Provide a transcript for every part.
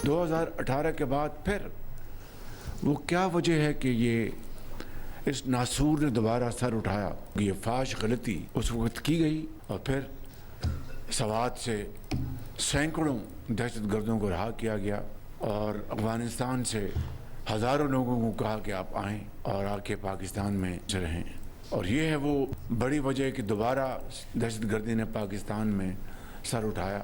2018 के बाद फिर वो क्या वजह है कि ये इस नासूर ने दोबारा सर उठाया। ये फाश गलती उस वक्त की गई और फिर सवात से सैकड़ों दहशतगर्दों को रहा किया गया और अफगानिस्तान से हज़ारों लोगों को कहा कि आप आएँ और आके पाकिस्तान में रहें। और ये है वो बड़ी वजह कि दोबारा दहशतगर्दी ने पाकिस्तान में सर उठाया।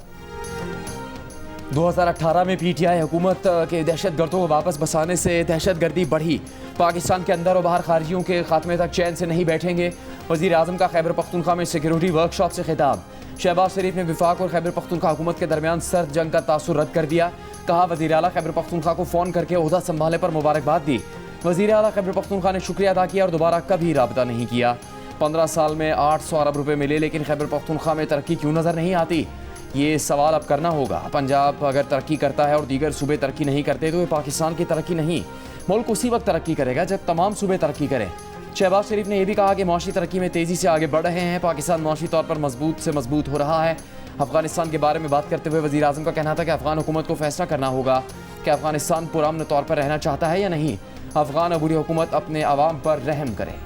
2018 में पीटीआई हुकूमत के दहशतगर्दों को वापस बसाने से दहशतगर्दी बढ़ी। पाकिस्तान के अंदर और बाहर खारिजियों के खात्मे तक चैन से नहीं बैठेंगे। वज़ीर आज़म का खैबर पख्तूनख्वा में सिक्योरिटी वर्कशॉप से खिताब। शहबाज शरीफ ने विफाक और खैबर पख्तूनख्वा हुकूमत के दरमियान सर्द जंग का तासुर रद्द कर दिया। कहा वज़ीर आला खैबर पख्तूनख्वा को फ़ोन करके ओहदा संभालने पर मुबारकबाद दी। वज़ीर आला खैबर पख्तूनख्वा ने शुक्रिया अदा किया और दोबारा कभी राबता नहीं किया। 15 साल में 800 अरब रुपये मिले लेकिन खैबर पख्तूनख्वा में तरक्की क्यों नज़र नहीं आती, ये सवाल अब करना होगा। पंजाब अगर तरक्की करता है और दीगर सूबे तरक्की नहीं करते तो ये पाकिस्तान की तरक्की नहीं, मुल्क उसी वक्त तरक्की करेगा जब तमाम सूबे तरक्की करें। शहबाज शरीफ ने यह भी कहा कि माशी तरक्की में तेज़ी से आगे बढ़ रहे हैं। पाकिस्तान माशी तौर पर मजबूत से मजबूत हो रहा है। अफगानिस्तान के बारे में बात करते हुए वज़ीर आज़म का कहना था कि अफगान हुकूमत को फैसला करना होगा कि अफगानिस्तान पुरअमन तौर पर रहना चाहता है या नहीं। अफगान अबूरी हुकूमत अपने अवाम पर रहम करे।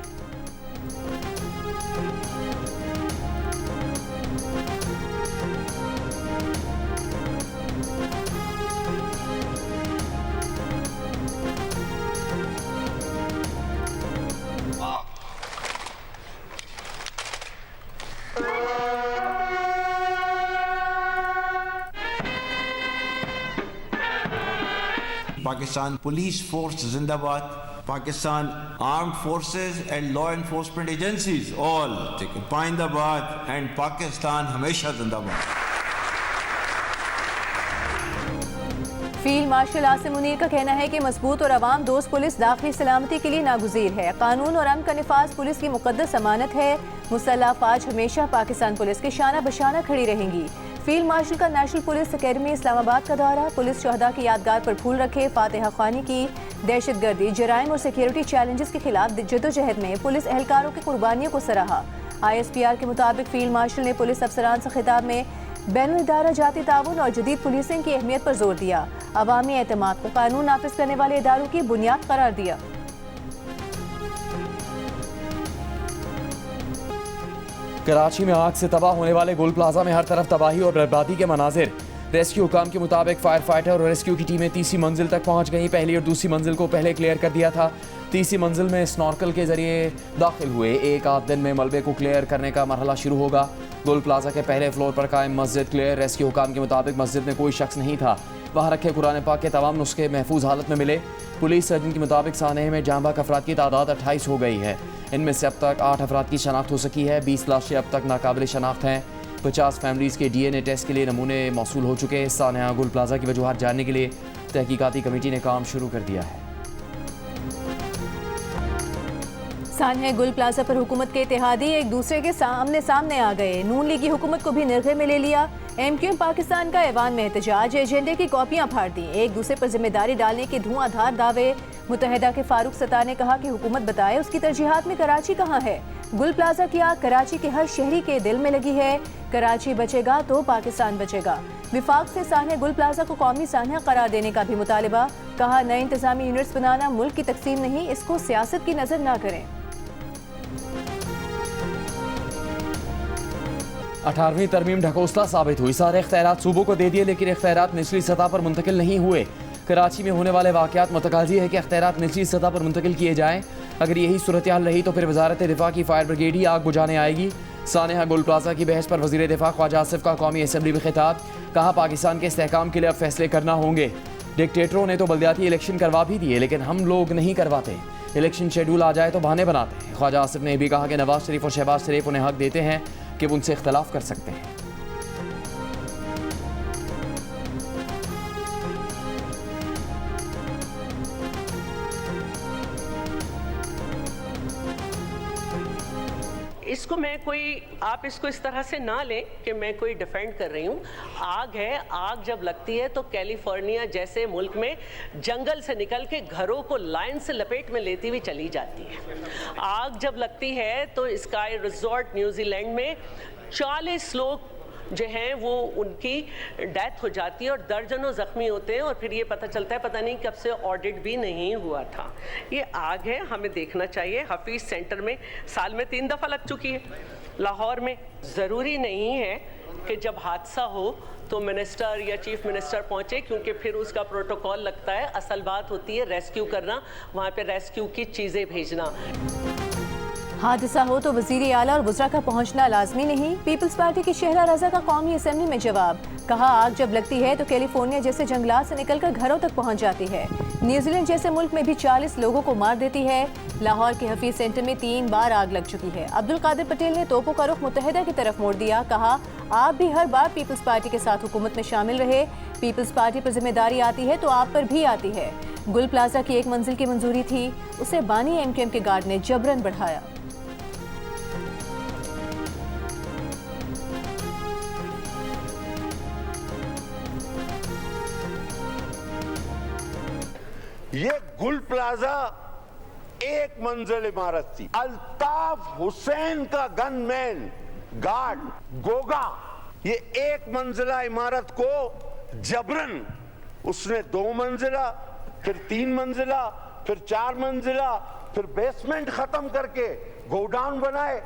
पाकिस्तान पुलिस फोर्स जिंदाबाद, Pakistan armed forces and law enforcement agencies all पाइंदाबाद एंड पाकिस्तान हमेशा जिंदाबाद। फील्ड मार्शल आसिम मुनीर का कहना है कि मजबूत और अवाम दोस्त पुलिस दाखिली सलामती के लिए नागुज़ीर है। कानून और अमन का निफाज पुलिस की मुकद्दस अमानत है। मुसल्लह फ़ौज हमेशा पाकिस्तान पुलिस के शाना बशाना खड़ी रहेंगी। फील्ड मार्शल का नेशनल पुलिस अकेडमी इस्लामाबाद का दौरा। पुलिस शहदा की यादगार पर फूल रखे। फातिहा ख़ानी की। दहशतगर्दी, जराइम और सिक्योरिटी चैलेंजेस के खिलाफ जदोजहद में पुलिस एहलकारों की कुर्बानियों को सराहा। ISPR के मुताबिक फील्ड मार्शल ने पुलिस अफसरान से खिताब में बैनुल इदारा जाती ताउन और जदीद पुलिसिंग की अहमियत पर जोर दिया। अवामी एतमाद को कानून नाफिज करने वाले इदारों की बुनियाद करार दिया। कराची में आग से तबाह होने वाले गोल प्लाजा में हर तरफ तबाही और बर्बादी के मनाजिर। रेस्क्यू हुकाम के मुताबिक फायर फाइटर और रेस्क्यू की टीमें तीसरी मंजिल तक पहुंच गई। पहली और दूसरी मंजिल को पहले क्लियर कर दिया था। तीसरी मंजिल में स्नॉर्कल के जरिए दाखिल हुए। एक आध दिन में मलबे को क्लियर करने का मरहला शुरू होगा। गोल प्लाजा के पहले फ्लोर पर कायम मस्जिद क्लियर। रेस्क्यू हुकाम के मुताबिक मस्जिद में कोई शख्स नहीं था। वहाँ रखे कुरान पाक के तमाम नुस्खे महफूज हालत में मिले। पुलिस सर्जन के मुताबिक सानहे में जाँ बाग अफराद की तादाद 28 हो गई है। इनमें से अब तक 8 अफराद की शनाख्त हो सकी है। 20 लाशें अब तक नाकाबिल शनाख्त हैं। 50 फैमिलीज़ के DNA टेस्ट के लिए नमूने मौसूल हो चुके हैं। सानहा गोल प्लाजा की वजूहात जानने के लिए तहकीकाती कमेटी ने काम शुरू कर दिया है। सानहा गुल प्लाजा पर हुकूमत के इत्तेहादी एक दूसरे के सामने आ गए। नून लीगी हुकूमत को भी निर्गे में ले लिया। MQM पाकिस्तान का ऐवान में एहतजाज, एजेंडे की कॉपियां फाड़ दी। एक दूसरे पर जिम्मेदारी डालने के धुआंधार दावे। मुत्तहिदा के फारूक सत्तार ने कहा कि हुकूमत बताए उसकी तरजीहात में कराची कहाँ है। गुल प्लाजा की आग कराची के हर शहरी के दिल में लगी है। कराची बचेगा तो पाकिस्तान बचेगा। विफाक से सानहा गुल प्लाजा को कौमी सानहा करार देने का भी मुतालिबा। कहा नए इंतजामी यूनिट्स बनाना मुल्क की तकसीम नहीं, इसको सियासत की नजर ना करें। 18वीं तरमीम ढकोसला साबित हुई। सारे इख्तियारात सूबों को दे दिए लेकिन इख्तियारात निचली सतह पर मुंतकिल नहीं हुए। कराची में होने वाले वाक़यात मुतकाज़ी है कि इख्तियारात निचली सतह पर मुंतकिल किए जाएँ। अगर यही सूरत हाल रही तो फिर वजारत दिफा की फायर ब्रिगेड ही आग बुझाने आएगी। सानहा गोल प्लाजा की बहस पर वज़ीर दिफा ख्वाजा आसिफ का कौमी असम्बली में खिताब। कहा पाकिस्तान के इस्तेहकाम के लिए अब फैसले करना होंगे। डिक्टेटरों ने तो बल्दियाती इलेक्शन करवा भी दिए लेकिन हम लोग नहीं करवाते। इलेक्शन शेड्यूल आ जाए तो बहाने बनाते हैं। ख्वाजा आसिफ ने भी कहा कि नवाज शरीफ और शहबाज शरीफ उन्हें हक देते हैं कि वो उनसे इख्तलाफ कर सकते हैं। इसको मैं कोई, आप इसको इस तरह से ना लें कि मैं कोई डिफेंड कर रही हूँ। आग है, आग जब लगती है तो कैलिफोर्निया जैसे मुल्क में जंगल से निकल के घरों को लाइन से लपेट में लेती हुई चली जाती है। आग जब लगती है तो स्काई रिजॉर्ट न्यूजीलैंड में 40 लोग जो हैं वो उनकी डेथ हो जाती है और दर्जनों जख्मी होते हैं और फिर ये पता चलता है पता नहीं कब से ऑडिट भी नहीं हुआ था। ये आग है, हमें देखना चाहिए। हफीज सेंटर में साल में 3 दफ़ा लग चुकी है। लाहौर में ज़रूरी नहीं है कि जब हादसा हो तो मिनिस्टर या चीफ मिनिस्टर पहुंचे, क्योंकि फिर उसका प्रोटोकॉल लगता है। असल बात होती है रेस्क्यू करना, वहाँ पे रेस्क्यू की चीज़ें भेजना। हादसा हो तो वजीर आला और वज़रा का पहुंचना लाजमी नहीं। पीपल्स पार्टी की शहरा रजा का कौमी असेंबली में जवाब। कहा, आग जब लगती है तो कैलिफोर्निया जैसे जंगलात से निकलकर घरों तक पहुंच जाती है। न्यूजीलैंड जैसे मुल्क में भी 40 लोगों को मार देती है। लाहौर के हफीज सेंटर में 3 बार आग लग चुकी है। अब्दुल कादिर पटेल ने तोपों का रुख मुत्तहिदा की तरफ मोड़ दिया। कहा, आप भी हर बार पीपल्स पार्टी के साथ हुकूमत में शामिल रहे। पीपल्स पार्टी पर जिम्मेदारी आती है तो आप पर भी आती है। गुल प्लाजा की 1 मंजिल की मंजूरी थी, उसे बानी MKM के गार्ड ने जबरन बढ़ाया। ये गुल प्लाजा 1 मंजिल इमारत थी। अल्ताफ हुसैन का गनमैन गार्ड गोगा, ये 1 मंजिला इमारत को जबरन उसने 2 मंजिला, फिर 3 मंजिला, फिर 4 मंजिला, फिर बेसमेंट खत्म करके गोडाउन बनाए।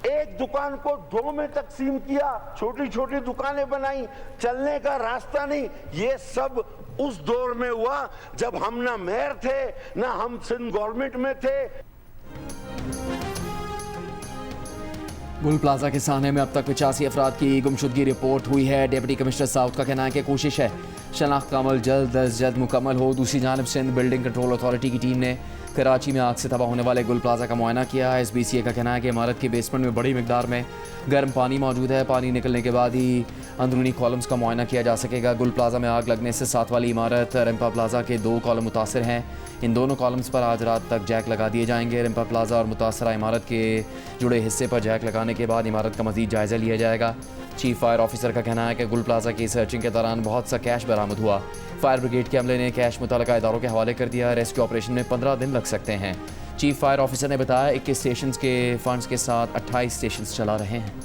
एक दुकान को 2 में तकसीम किया, छोटी छोटी दुकानें बनाई, चलने का रास्ता नहीं। ये सब उस दौर में हुआ जब हम ना मेयर थे ना हम सिंध गवर्नमेंट में थे। गुल प्लाजा के सामने में अब तक 85 अफराद की गुमशुदगी रिपोर्ट हुई है। डिप्टी कमिश्नर साउथ का कहना है कि कोशिश है शनाख्त का अमल जल्द अज जल्द मुकम्मल हो। दूसरी जानब सिंध बिल्डिंग कंट्रोल अथॉरिटी की टीम ने कराची में आग से तबाह होने वाले गुल प्लाजा का मुआयना किया है। SBCA का कहना है कि इमारत के बेसमेंट में बड़ी मिकदार में गर्म पानी मौजूद है। पानी निकलने के बाद ही अंदरूनी कॉलम्स का मुआयना किया जा सकेगा। गुल प्लाजा में आग लगने से साथ वाली इमारत रिम्पा प्लाजा के 2 कॉलम मुतासर हैं। इन दोनों कॉलम्स पर आज रात तक जैक लगा दिए जाएंगे। रिम्पा प्लाजा और मुतासरा इमारत के जुड़े हिस्से पर जैक लगाने के बाद इमारत का मज़ीद जायज़ा लिया जाएगा। चीफ फायर ऑफिसर का कहना है कि गुल प्लाजा की सर्चिंग के दौरान बहुत सा कैश बरामद हुआ। फायर ब्रिगेड के अमले ने कैश मुतल्लिका इदारों के हवाले कर दिया। रेस्क्यू ऑपरेशन में 15 दिन लग सकते हैं। चीफ फायर ऑफिसर ने बताया 21 स्टेशन के फंड्स के साथ 28 स्टेशन चला रहे हैं।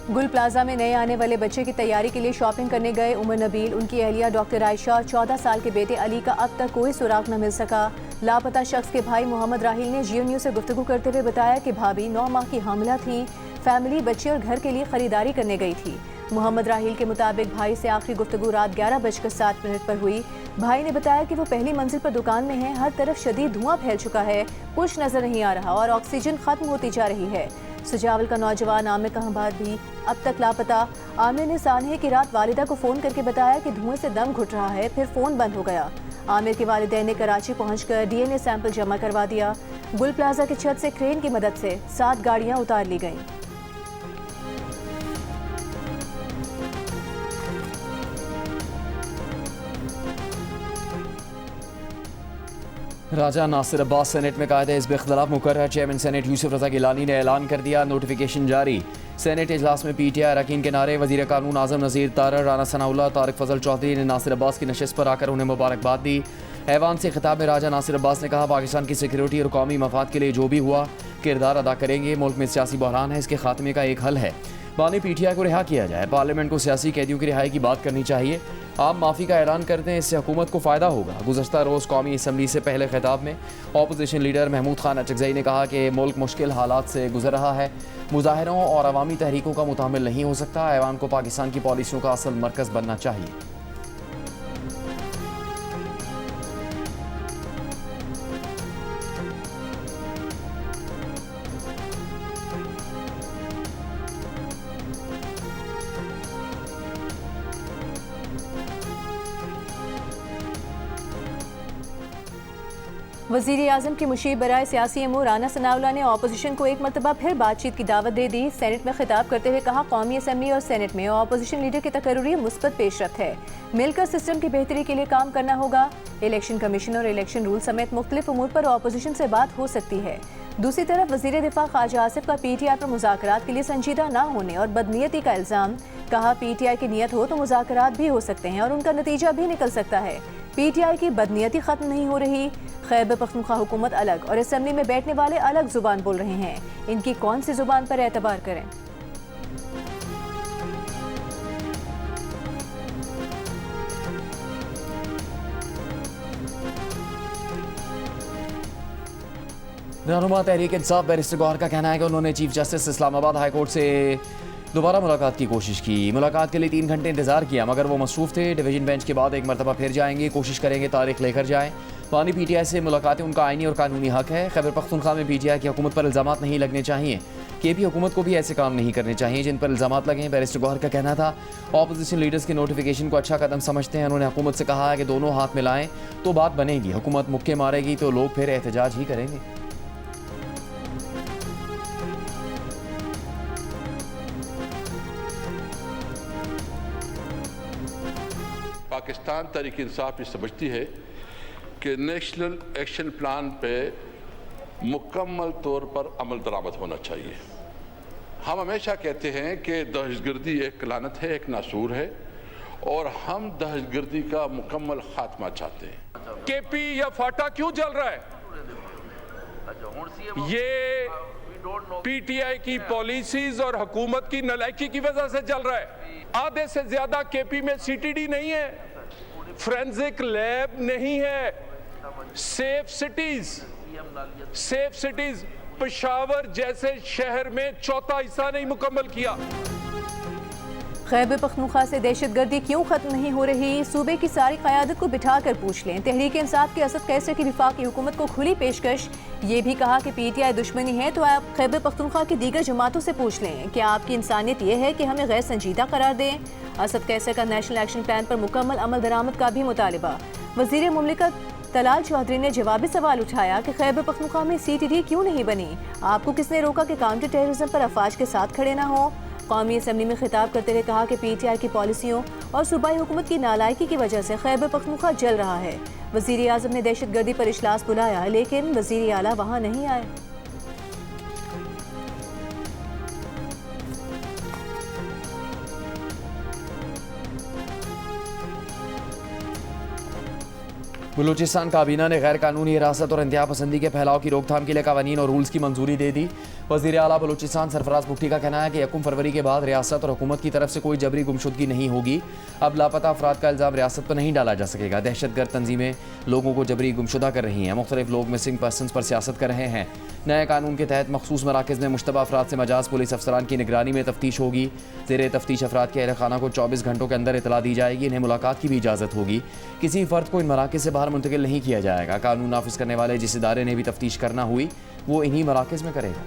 गुल प्लाजा में नए आने वाले बच्चे की तैयारी के लिए शॉपिंग करने गए उमर नबील, उनकी अहलिया डॉक्टर आयशा, 14 साल के बेटे अली का अब तक कोई सुराग न मिल सका। लापता शख्स के भाई मोहम्मद राहिल ने GNU से गुफ्तगू करते हुए बताया कि भाभी 9 माह की हामिला थी। फैमिली बच्चे और घर के लिए खरीदारी करने गई थी। मोहम्मद राहिल के मुताबिक भाई से आखिरी गुफ्तगू रात 11:07 पर हुई। भाई ने बताया कि वो पहली मंजिल पर दुकान में है। हर तरफ शदीद धुआं फैल चुका है, कुछ नजर नहीं आ रहा और ऑक्सीजन खत्म होती जा रही है। सुजावल का नौजवान आमिर कहबाद भी अब तक लापता। आमिर ने सानहे की रात वालिदा को फ़ोन करके बताया कि धुएं से दम घुट रहा है, फिर फ़ोन बंद हो गया। आमिर के वालिदैन ने कराची पहुंचकर DNA सैंपल जमा करवा दिया। गुल प्लाजा की छत से क्रेन की मदद से 7 गाड़ियां उतार ली गईं। राजा नासिर अब्बास सेनेट में कायदे हिज़्ब इख्तिलाफ मुकर्रर। चेयरमैन सेनेट यूसुफ रज़ा गिलानी ने ऐलान कर दिया, नोटिफिकेशन जारी। सेनेट इजलास में PTI अरकान के नारे। वज़ीर कानून आज़म नज़ीर तारड़, राना सनाउल्लाह, तारिक फजल चौधरी ने नासिर अब्बास की नशिस्त पर आकर उन्हें मुबारकबाद दी। ऐवान से खिताब में राजा नासिर अब्बास ने कहा, पाकिस्तान की सिक्योरिटी और कौमी मफाद के लिए जो भी हुआ किरदार अदा करेंगे। मुल्क में सियासी बहरान है, इसके खात्मे का एक हल है, बानी PTI को रिहा किया जाए। पार्लियामेंट को सियासी कैदियों की रिहाई की बात करनी चाहिए। आप माफ़ी का ऐलान कर दें, इससे हुकूमत को फ़ायदा होगा। गुज़श्ता रोज़ कौमी असम्बली से पहले खिताब में अपोजिशन लीडर महमूद खान अचकज़ई ने कहा कि मुल्क मुश्किल हालात से गुजर रहा है, मुजाहिरों और अवामी तहरीकों का मुतामिल नहीं हो सकता। ऐवान को पाकिस्तान की पॉलिसियों का असल मरकज़ बनना चाहिए। वज़ीर आज़म की मुशीर बराए सियासी अमूर राना सनाउल्लाह ने अपोजिशन को एक मरतबा फिर बातचीत की दावत दे दी। सेनेट में खिताब करते हुए कहा, कौमी असम्बली और सेनेट में अपोजिशन लीडर की तकर्रुरी मुस्बत पेशरफ्त है, मिलकर सिस्टम की बेहतरी के लिए काम करना होगा। इलेक्शन कमीशन और इलेक्शन रूल समेत मुख्तलिफ उमूर पर अपोजिशन से बात हो सकती है। दूसरी तरफ वजीर दिफा ख्वाजा आसिफ का पीटीआई पर मुज़ाकरात के लिए संजीदा ना होने और बदनीयती का इल्ज़ाम। कहा पीटीआई की नीयत हो तो मुज़ाकरात भी हो सकते हैं और उनका नतीजा भी निकल सकता है। पीटीआई की बदनीयती ख़त्म नहीं हो रही। खैबर पख्तूनख्वा हुकूमत अलग और असेंबली में बैठने वाले अलग जुबान बोल रहे हैं। इनकी कौन सी जुबान पर एतबार करें? रहनुमा तहरीक इंसाफ बैरिस्टर गौहर का कहना है कि उन्होंने chief justice Islamabad high court से दोबारा मुलाकात की कोशिश की। मुलाकात के लिए 3 घंटे इंतजार किया मगर वो मसरूफ़ थे। डिवीजन बेंच के बाद एक मरतबा फिर जाएंगे, कोशिश करेंगे तारीख लेकर जाएं। पानी पीटीआई से मुलाकातें उनका आईनी और कानूनी हक है। खैबर पख्तूनख्वा में पीटीआई की हुकूमत पर इल्ज़ामात नहीं लगने चाहिए। केपी हुकूमत को भी ऐसे काम नहीं करने चाहिए जिन पर इल्ज़ामात लगें। बैरिस्टर गौहर का कहना था ऑपोजिशन लीडर्स के नोटिफिकेशन को अच्छा कदम समझते हैं। उन्होंने हुकूमत से कहा है कि दोनों हाथ मिलाएं तो बात बनेगी। हुकूमत मुक्के मारेगी तो लोग फिर एहतजाज ही करेंगे। पाकिस्तान तहरीक इंसाफ ये समझती है कि नेशनल एक्शन प्लान पे मुकम्मल तौर पर अमल दरामद होना चाहिए। हम हमेशा कहते हैं कि दहशतगर्दी एक लानत है, एक नासूर है और हम दहशतगर्दी का मुकम्मल खात्मा चाहते हैं। केपी या फाटा क्यों जल रहा है? ये पीटीआई की पॉलिसीज और हुकूमत की नालायकी की वजह से जल रहा है। आधे से ज्यादा केपी में सीटीडी नहीं है, फोरेंसिक लैब नहीं है, सेफ सिटीज पेशावर जैसे शहर में चौथा हिस्सा नहीं मुकम्मल किया। खैबर पख्तूनख्वा से दहशतगर्दी क्यों खत्म नहीं हो रही? सूबे की सारी क़यादत को बिठा कर पूछ लें। तहरीक इंसाफ के असद कैसर की विफाकी हुकूमत को खुली पेशकश। ये भी कहा कि पीटीआई दुश्मनी है तो आप खैबर पख्तूनख्वा की दीगर जमातों से पूछ लें क्या आपकी इंसानियत ये है कि हमें गैर संजीदा करार दें। असद कैसर का नेशनल एक्शन प्लान पर मुकम्मल अमल दरामद का भी मुतालिबा। वज़ीर मुमलिकत तलाल चौधरी ने जवाबी सवाल उठाया कि खैबर पख्तूनख्वा में सीटीडी क्यों नहीं बनी? आपको किसने रोका कि काउंटर टेररिज्म पर अफवाज के साथ खड़े ना हो? कौमी असम्बली में खिताब करते हुए कहा कि पीटीआई की पॉलिसियों और सूबाई हुकूमत की नालायकी की वजह से खैबर पख्तूनख्वा जल रहा है। वज़ीर आज़म ने दहशतगर्दी पर इजलास बुलाया लेकिन वज़ीर आला वहाँ नहीं आए। बलूचिस्तान काबीना ने गैर कानूनी हिरासत और इंतहा पसंदी के फैलाव की रोकथाम के लिए कवानीन और रूल्स की मंजूरी दे दी। वज़ीर आला बलूचिस्तान सरफराज भुट्टी का कहना है कि 1 फरवरी के बाद रियासत और हुकूमत की तरफ से कोई जबरी गुमशुदगी नहीं होगी। अब लापता अफराद का इल्ज़ाम रियासत पर नहीं डाला जा सकेगा। दहशतगर्द तंजीमें लोगों को जबरी गुमशुदा कर रही हैं। मुख्तलिफ लोग मिसिंग पर्सनस पर सियासत कर रहे हैं। नए कानून के तहत मखसूस मराकज़ में मुश्तबा अफराद से मजाज पुलिस अफसरान की निगरानी में तफ्तीश होगी। ज़ेरे तफ्तीश अफराद के अहल खाना को 24 घंटों के अंदर इतला दी जाएगी। इन्हें मुलाकात की भी इजाज़त होगी। किसी फ़र्द को इन मराकज़ से बाहर मुंतकिल नहीं किया जाएगा। कानून नाफिज करने वाले जिस इदारे ने भी तफ्तीश करना हुई वो इन्हीं मराकज़ में करेगा।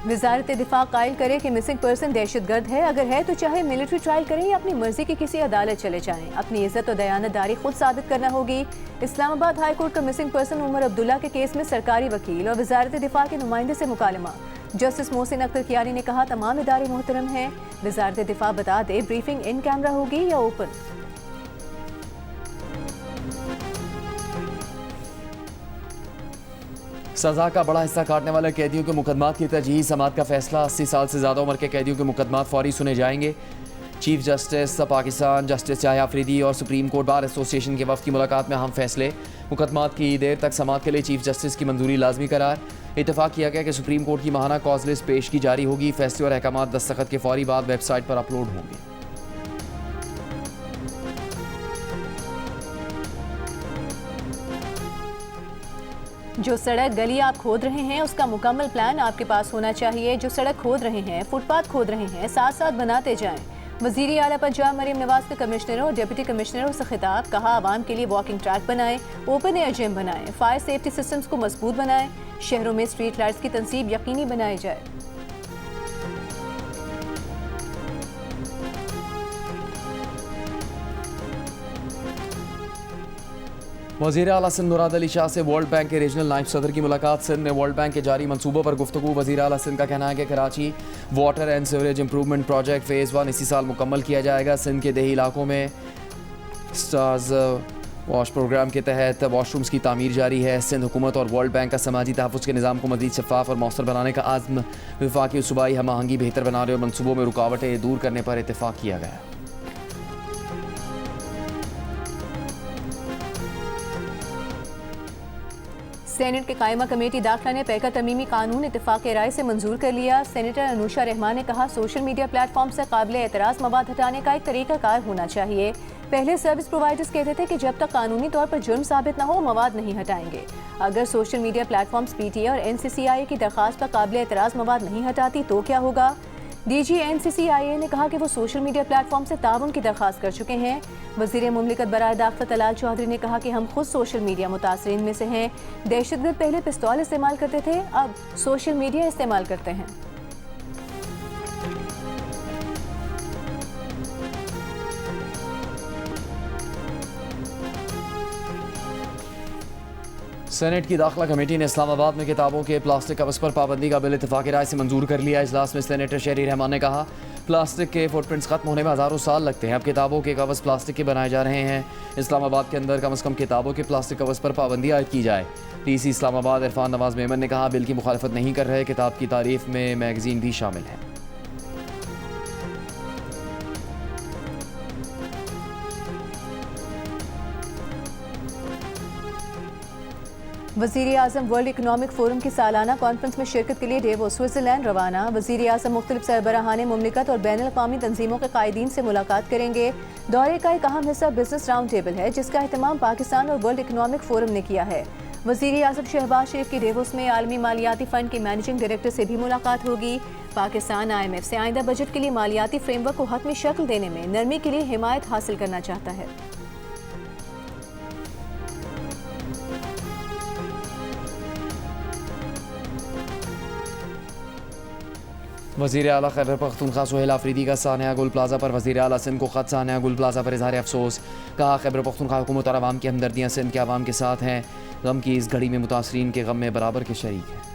वज़ारत दिफा कायल करे कि मिसिंग पर्सन दहशतगर्द है। अगर है तो चाहे मिलिट्री ट्रायल करें या अपनी मर्जी की किसी अदालत चले जाएं। अपनी इज्जत और दयानतदारी खुद साबित करना होगी। इस्लामाबाद हाई कोर्ट का मिसिंग पर्सन उमर अब्दुल्ला के केस में सरकारी वकील और वज़ारत दिफा के नुमाइंदे से मुकालमा। जस्टिस मोहसिन अख्तर कियानी ने कहा तमाम इदारे मोहतरम हैं। वज़ारत दिफा बता दे ब्रीफिंग इन कैमरा होगी या ओपन। सजा का बड़ा हिस्सा काटने वाले कैदियों के मुकदमात की तरजीही समात का फैसला। 80 साल से ज़्यादा उम्र के कैदियों के मुकदमात फौरी सुने जाएंगे। Chief justice Pakistan justice Yahya Afridi और सुप्रीम कोर्ट बार एसोसिएशन के वफ़द की मुलाकात में अहम फैसले। मुकदमात की देर तक समात के लिए चीफ जस्टिस की मंजूरी लाजमी करार। इतफाक़ किया गया कि सुप्रीम कोर्ट की माहाना कॉज लिस्ट पेश की जारी होगी। फैसले और अहकामात दस्तखत के फौरी बाद वेबसाइट पर अपलोड होंगे। जो सड़क गली आप खोद रहे हैं उसका मुकम्मल प्लान आपके पास होना चाहिए। जो सड़क खोद रहे हैं, फुटपाथ खोद रहे हैं, साथ साथ बनाते जाएं। वज़ीर आला पंजाब मरीम नवाज के कमिश्नरों और डिप्टी कमिश्नरों से खिताब। कहा आवाम के लिए वॉकिंग ट्रैक बनाएं, ओपन एयर जिम बनाएं, फायर सेफ्टी सिस्टम्स को मजबूत बनाएं। शहरों में स्ट्रीट लाइट्स की तनसीब यकीनी बनाई जाए। वज़ीर आला सिंध मुराद अली शाह से वर्ल्ड बैंक के रीजनल नायब सदर की मुलाकात। सिंध में वर्ल्ड बैंक के जारी मंसूबों पर गुफ्तगू। वज़ीर आला सिंध का कहना है कि Karachi water and sewerage improvement project phase 1 इसी साल मुकम्मल किया जाएगा। सिंध के देही इलाकों में स्टार्स वॉश प्रोग्राम के तहत वॉशरूम्स की तामीर जारी है। सिंध हुकूमत और वर्ल्ड बैंक का समाजी तहफ़्फ़ुज़ के निज़ाम को मज़ीद शफ़ाफ़ और मौसर बनाने का आज़्म, वफ़ाक़ी सूबाई हम आहंगी बेहतर बनाने और मनसूबों में रुकावटें दूर करने पर इत्तेफ़ाक़ किया गया। सेनेट के कायमा कमेटी दाखिला ने पैका तमीमी कानून इत्तेफाक राय से मंजूर कर लिया। सेनेटर अनुषा रहमान ने कहा, सोशल मीडिया प्लेटफॉर्म से काबिल एतराज़ मवाद हटाने का एक तरीक़ाकार होना चाहिए। पहले सर्विस प्रोवाइडर्स कहते थे कि जब तक कानूनी तौर पर जुर्म साबित न हो मवाद नहीं हटाएंगे। अगर सोशल मीडिया प्लेटफॉर्म्स PTA और NCCIA की दरख्वास्त पर काबिल एतराज़ मवाद नहीं हटाती तो क्या होगा? DG NCCIA ने कहा कि वो सोशल मीडिया प्लेटफॉर्म से ताउन की दरख्वास्त कर चुके हैं। वज़ीर मुमलिकत बराए दाखिला तलाल चौधरी ने कहा कि हम खुद सोशल मीडिया मुतासरीन में से हैं। दहशतगर्द पहले पिस्तौल इस्तेमाल करते थे, अब सोशल मीडिया इस्तेमाल करते हैं। सेनेट की दाखिला कमेटी ने इस्लामाबाद में किताबों के प्लास्टिक कवर्स पर पाबंदी का बिल इत्तेफाक़ी राय से मंजूर कर लिया। इजलास में सेनेटर शहरी रहमान ने कहा, प्लास्टिक के फुटप्रिंट्स खत्म होने में हज़ारों साल लगते हैं, अब किताबों के कवर्स प्लास्टिक के बनाए जा रहे हैं। इस्लामाबाद के अंदर कम से कम किताबों के प्लास्टिक कवर्स पर पाबंदी आयद की जाए। DC इस्लामाबाद इरफान नवाज मेमन ने कहा, बिल की मुखालफत नहीं कर रहे, किताब की तारीफ में मैगजीन भी शामिल है। वज़ीर आज़म वर्ल्ड इकनॉमिक फोरम की सालाना कॉन्फ्रेंस में शिरकत के लिए डेवोस स्विट्ज़रलैंड रवाना। वज़ीर आज़म मुख्तलिफ सरबराहान मुमलिकत और बैनुल अक़वामी तंजीमों के कायदीन से मुलाकात करेंगे। दौरे का एक अहम हिस्सा बिजनेस राउंड टेबल है, जिसका अहतमाम पाकिस्तान और वर्ल्ड इकनॉमिक फोरम ने किया है। वज़ीर आज़म शहबाज शरीफ की डेवोस में आलमी मालियाती फ़ंड के मैनेजिंग डायरेक्टर से भी मुलाकात होगी। पाकिस्तान IMF से आइंदा बजट के लिए मालियाती फ्रेमवर्क को हतमी शक्ल देने में नरमी के लिए हिमायत हासिल करना चाहता है। वज़ीर आला खैबर पख्तूनख्वा सुहेल आफरीदी का सानिया गुल प्लाजा पर वज़ीर आला सिंध को ख़त। सानिया गुल प्लाजा पर इज़हार अफसोस, कहा खैबर पख्तूनख्वा हुकूमत और आवाम की हमदर्दियाँ सिंध के आवाम के साथ हैं, गम की इस घड़ी में मुतासरीन के गम में बराबर के शरीक हैं।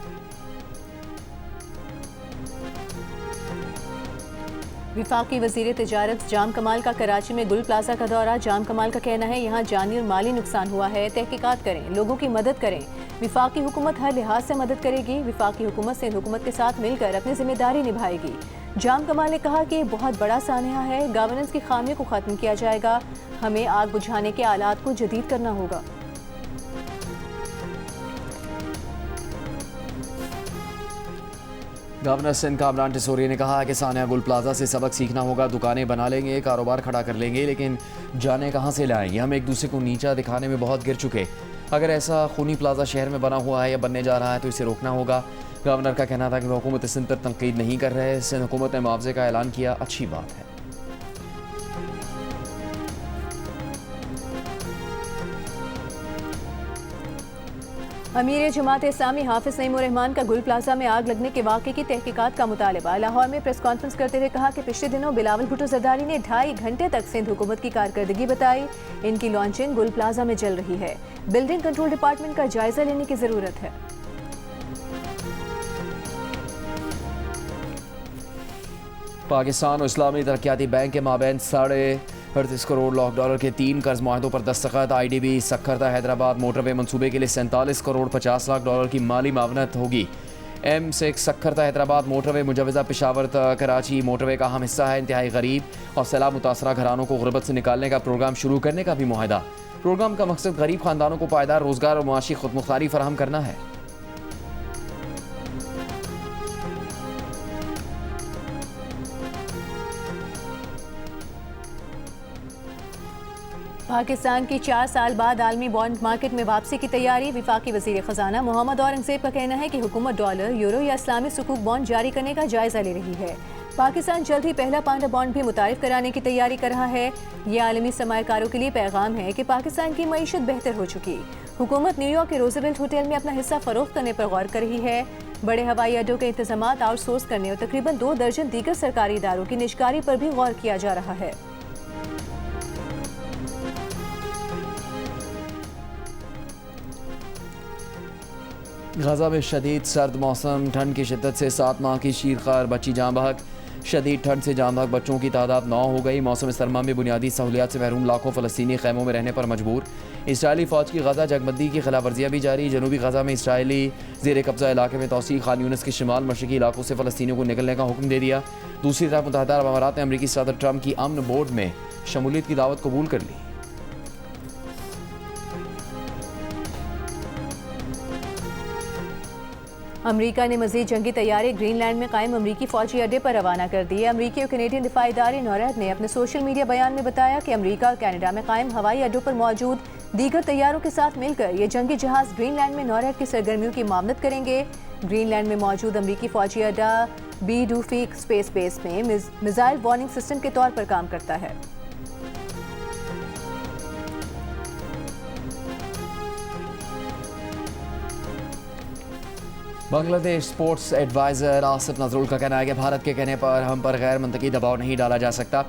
वफाकी वज़ीर तिजारत जाम कमाल का कराची में गुल प्लाजा का दौरा। जाम कमाल का कहना है, यहाँ जानी और माली नुकसान हुआ है, तहकीकात करें, लोगों की मदद करें। वफाकी हुकूमत हर लिहाज से मदद करेगी। वफाकी हुकूमत सिंध हुकूमत के साथ मिलकर अपनी जिम्मेदारी निभाएगी। जाम कमाल ने कहा कि बहुत बड़ा सानिया है, गवर्नेंस की खामियों को ख़त्म किया जाएगा, हमें आग बुझाने के आलात को जदीद करना होगा। गवर्नर सिंध कामरान टिसोरी ने कहा है कि सानिया गुल प्लाजा से सबक सीखना होगा। दुकानें बना लेंगे, कारोबार खड़ा कर लेंगे, लेकिन जाने कहाँ से लाएंगे? हम एक दूसरे को नीचा दिखाने में बहुत गिर चुके। अगर ऐसा खूनी प्लाजा शहर में बना हुआ है या बनने जा रहा है तो इसे रोकना होगा। गवर्नर का कहना था कि वह हुकूमत सिंध पर तनकीद नहीं कर रहे। सिंध हुकूमत ने मुआवजे का ऐलान किया, अच्छी बात है। अमीर जमात इस्लामी हाफिज नईमुर रहमान का गुल प्लाजा में आग लगने के वाक़े की तहकीकात का मुतालबा। लाहौर में प्रेस कॉन्फ्रेंस करते हुए कहा कि पिछले दिनों बिलावल भुट्टो जरदारी ने 2.5 घंटे तक सिंध हुकूमत की कारकर्दगी बताई। इनकी लॉन्चिंग गुल प्लाजा में चल रही है, बिल्डिंग कंट्रोल डिपार्टमेंट का जायजा लेने की जरूरत है। पाकिस्तान और इस्लामी तरक्याती बैंक के माबैन 38 करोड़ $38 के 3 कर्ज मुआहदों पर दस्तखत। IDB सक्खरता हैदराबाद मोटरवे मंसूबे के लिए $47 करोड़ $50 लाख की माली मावनत होगी। M6 सक्खरता हैदराबाद मोटरवे मुजवजा पेशावर कराची मोटरवे का अहम हिस्सा है। इंतहाई गरीब और सैलाब मुतासरा घरानों को गुर्बत से निकालने का प्रोग्राम शुरू करने का भी मुआहदा। प्रोग्राम का मकसद गरीब खानदानों को पायदार रोजगार और मुआशी खुदमुख्तारी फराहम करना है। पाकिस्तान की 4 साल बाद आलमी बॉन्ड मार्केट में वापसी की तैयारी। वफाकी वज़ीर ख़जाना मोहम्मद औरंगज़ेब का कहना है कि हुकूमत डॉलर, यूरो या इस्लामी सुकूक बॉन्ड जारी करने का जायजा ले रही है। पाकिस्तान जल्द ही पहला पांडा बॉन्ड भी मुतारिफ कराने की तैयारी कर रहा है। ये आलमी सरमायाकारों के लिए पैगाम है कि पाकिस्तान की मईशत बेहतर हो चुकी। हुकूमत न्यूयॉर्क के रोजवेल्ट होटल में अपना हिस्सा फरोख्त करने पर गौर कर रही है। बड़े हवाई अड्डों के इंतजामात आउटसोर्स करने और तकरीबन 2 दर्जन दीगर सरकारी इदारों की निजकारी पर भी गौर किया जा रहा है। गजा में शदीद सर्द मौसम, ठंड की शिद्दत से 7 माह की शीरखार बच्ची जाँ बहक। शदीद ठंड से जाँ बहक बच्चों की तादाद 9 हो गई। मौसम सरमा में बुनियादी सहूलियात से महरूम लाखों फ़लस्तीनी खैमों में रहने पर मजबूर। इसराइली फ़ौज की गजा जगबंदी की खिलाफ वर्जियाँ भी जारी। जनूबी गजा में इसराइली ज़ेर कब्ज़ा इलाके में तोसी। खान यूनिस के शिमाल मशरक़ी इलाकों से फ़लस्तीनियों को निकलने का हुक्म दे दिया। दूसरी तरफ मुत्तहदा अरब अमारात ने अमरीकी सदर ट्रंप की अमन बोर्ड में शमूलियत की दावत कबूल कर ली। अमरीका ने मजीद जंगी तैयारी ग्रीनलैंड में कायम अमरीकी फौजी अड्डे पर रवाना कर दी है। अमरीकी और कनेडियन दिफाई इदारे नॉरैड ने अपने सोशल मीडिया बयान में बताया कि अमरीका और कनाडा में कायम हवाई अड्डों पर मौजूद दीगर तैयारों के साथ मिलकर ये जंगी जहाज ग्रीनलैंड में नॉरैड की सरगर्मियों की मामलत करेंगे। ग्रीनलैंड में मौजूद अमरीकी फौजी अड्डा बी डूफी स्पेस बेस में मिसाइल वार्निंग सिस्टम के तौर पर काम करता है। बांग्लादेश स्पोर्ट्स एडवाइज़र आसिफ नजरुल का कहना है कि भारत के कहने पर हम पर गैर मंतकी दबाव नहीं डाला जा सकता,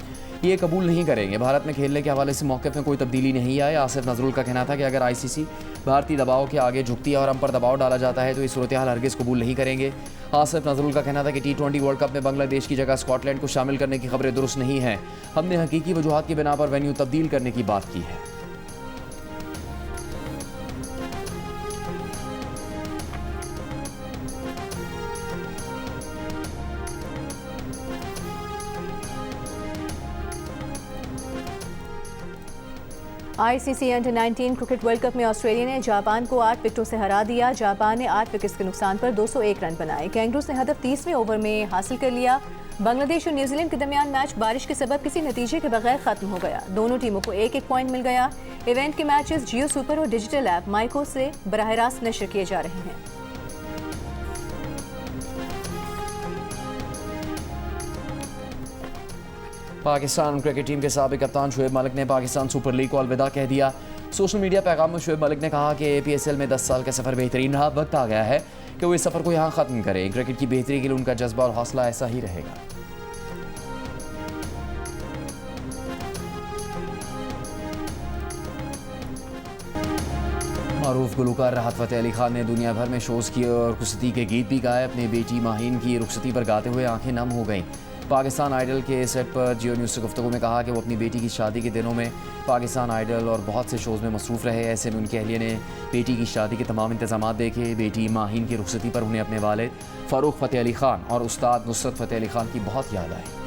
ये कबूल नहीं करेंगे। भारत में खेलने के हवाले से मौक़िफ़ में कोई तब्दीली नहीं आई। आसिफ नजरुल का कहना था कि अगर ICC भारतीय दबाव के आगे झुकती है और हम पर दबाव डाला जाता है तो इस सूरत हाल हरगिज़ कबूल नहीं करेंगे। आसिफ नजरुल का कहना था कि T20 वर्ल्ड कप में बांग्लादेश की जगह स्कॉटलैंड को शामिल करने की खबरें दुरुस्त नहीं हैं। हमने हकीकी वजूहात की बिना पर वेन्यू तब्दील करने की बात की है। ICC under 19 cricket world cup में ऑस्ट्रेलिया ने जापान को 8 विकेटों से हरा दिया। जापान ने 8 विकेट्स के नुकसान पर 201 रन बनाए। कैंगरूज ने हदफ 30वें ओवर में हासिल कर लिया। बांग्लादेश और न्यूजीलैंड के दरमियान मैच बारिश के सबब किसी नतीजे के बगैर खत्म हो गया। दोनों टीमों को एक एक पॉइंट मिल गया। इवेंट के मैचेस जियो सुपर और डिजिटल ऐप माइको से बराह रास्त नशर किए जा रहे हैं। पाकिस्तान क्रिकेट टीम के साबिक कप्तान शुएब मलिक ने पाकिस्तान सुपर लीग को अलविदा कह दिया। सोशल मीडिया पैगाम में शुएब मलिक ने कहा कि PSL में 10 साल का सफ़र बेहतरीन रहा। वक्त आ गया है कि वो इस सफ़र को यहाँ ख़त्म करें। क्रिकेट की बेहतरी के लिए उनका जज्बा और हौसला ऐसा ही रहेगा। मारूफ गुलकार राहत फ़तेह अली खान ने दुनिया भर में शोज़ किए और रुखसती के गीत भी गाए। अपनी बेटी माहीन की रुखसती पर गाते हुए आंखें नम हो गईं। पाकिस्तान आइडल के सेट पर जियो न्यूज़ से गुफ्तगू में कहा कि वो अपनी बेटी की शादी के दिनों में पाकिस्तान आइडल और बहुत से शोज़ में मसरूफ़ रहे। ऐसे में उनकी अहलिया ने बेटी की शादी के तमाम इंतजाम देखे। बेटी माहीन की रुखसती पर उन्हें अपने वालिद फ़ारूक फ़तेह अली खान और उस्ताद नुसरत फ़तेह अली खान की बहुत याद आई।